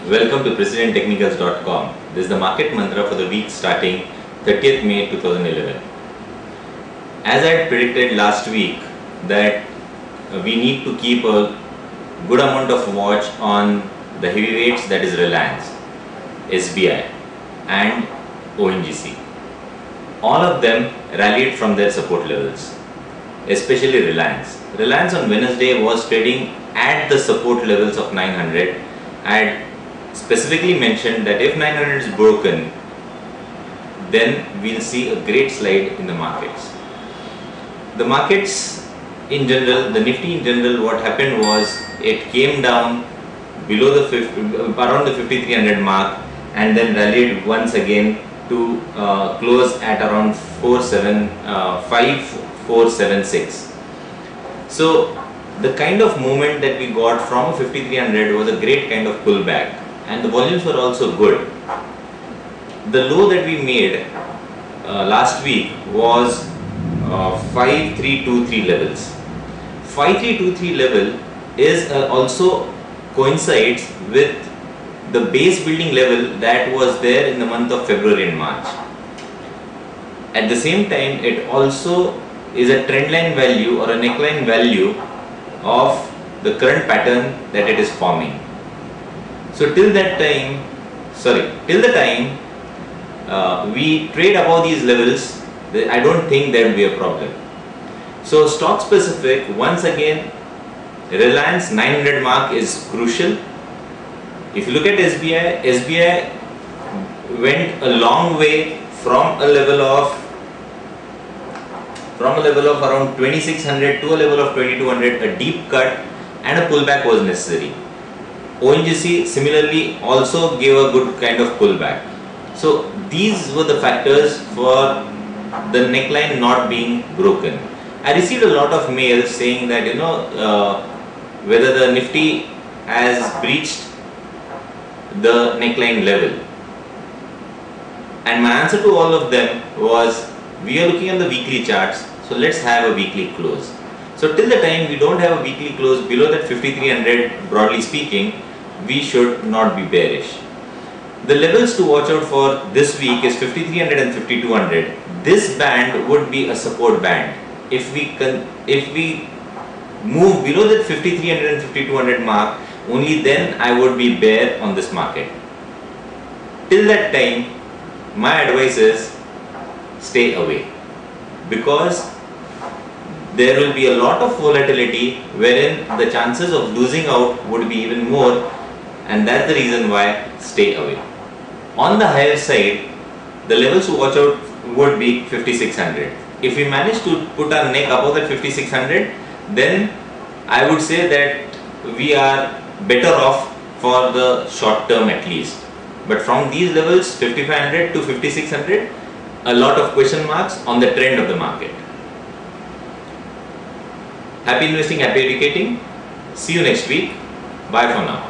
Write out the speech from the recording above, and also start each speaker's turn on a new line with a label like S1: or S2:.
S1: Welcome to PresidentTechnicals.com. This is the market mantra for the week starting 30th May 2011. As I had predicted last week that we need to keep a good amount of watch on the heavyweights, that is Reliance, SBI and ONGC. All of them rallied from their support levels, especially Reliance. Reliance on Wednesday was trading at the support levels of 900. I had specifically mentioned that if 900 is broken, then we'll see a great slide in the markets. The markets in general, the Nifty in general, what happened was it came down below around the 5300 mark and then rallied once again to close at around 5476. So the kind of movement that we got from 5300 was a great kind of pullback, and the volumes were also good. The low that we made last week was 5323 levels. 5323 level is also coincides with the base building level that was there in the month of February and March. At the same time, it also is a trendline value or a neckline value of the current pattern that it is forming. So till the time we trade above these levels, I don't think there will be a problem. So stock specific, once again, Reliance 900 mark is crucial. If you look at SBI, SBI went a long way from a level of around 2600 to a level of 2200. A deep cut and a pullback was necessary. ONGC similarly also gave a good kind of pullback. So these were the factors for the neckline not being broken. I received a lot of mails saying that whether the Nifty has breached the neckline level, and my answer to all of them was, we are looking at the weekly charts, so let's have a weekly close. So till the time we don't have a weekly close below that 5300, broadly speaking, we should not be bearish. The levels to watch out for this week is 5300 and 5200. This band would be a support band. If we move below that 5300 and 5200 mark, only then I would be bear on this market. Till that time, my advice is stay away, because there will be a lot of volatility wherein the chances of losing out would be even more, and that's the reason why stay away. On the higher side, the levels to watch out would be 5600. If we manage to put our neck above that 5600, then I would say that we are better off for the short term at least. But from these levels, 5500 to 5600, a lot of question marks on the trend of the market. Happy investing, happy educating. See you next week. Bye for now.